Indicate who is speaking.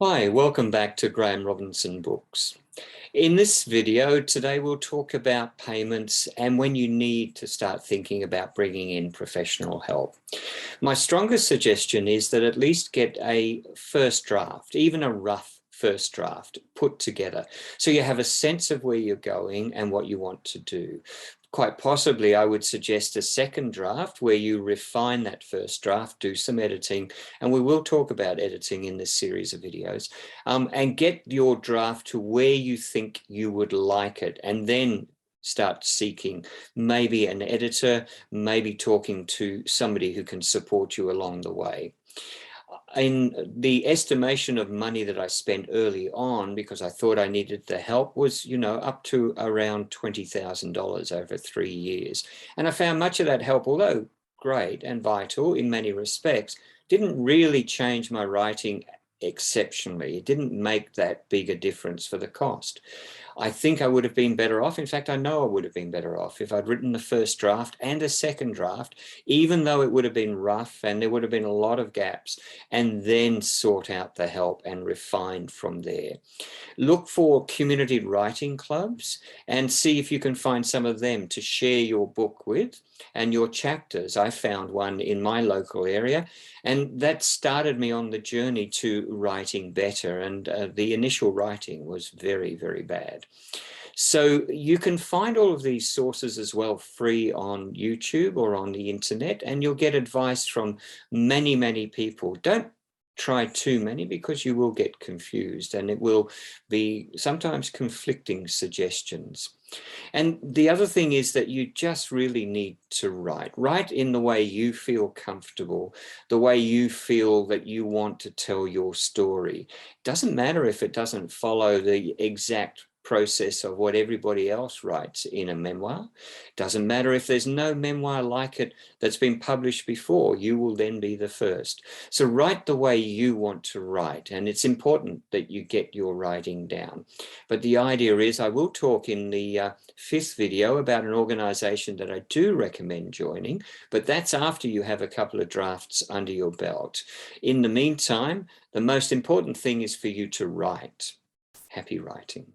Speaker 1: Hi, welcome back to Graham Robinson Books. In this video today, we'll talk about payments and when you need to start thinking about bringing in professional help. My strongest suggestion is that at least get a first draft, even a rough first draft put together, so you have a sense of where you're going and what you want to do. Quite possibly, I would suggest a second draft where you refine that first draft, do some editing, and we will talk about editing in this series of videos, and get your draft to where you think you would like it, and then start seeking maybe an editor, maybe talking to somebody who can support you along the way. In the estimation of money that I spent early on, because I thought I needed the help, was, up to around $20,000 over 3 years. And I found much of that help, although great and vital in many respects, didn't really change my writing exceptionally. It didn't make that big a difference for the cost. I think I would have been better off. In fact, I know I would have been better off if I'd written the first draft and a second draft, even though it would have been rough and there would have been a lot of gaps, and then sort out the help and refine from there. Look for community writing clubs and see if you can find some of them to share your book with and your chapters. I found one in my local area, and that started me on the journey to writing better. And the initial writing was very, very bad. So you can find all of these sources as well free on YouTube or on the internet, and you'll get advice from many, many people. Don't try too many because you will get confused and it will be sometimes conflicting suggestions. And the other thing is that you just really need to write in the way you feel comfortable, the way you feel that you want to tell your story. It doesn't matter if it doesn't follow the exact process of what everybody else writes in a memoir. Doesn't matter if there's no memoir like it that's been published before. You will then be the first. So write the way you want to write, and it's important that you get your writing down. But the idea is, I will talk in the fifth video about an organization that I do recommend joining, but that's after you have a couple of drafts under your belt. In the meantime, the most important thing is for you to write. Happy writing.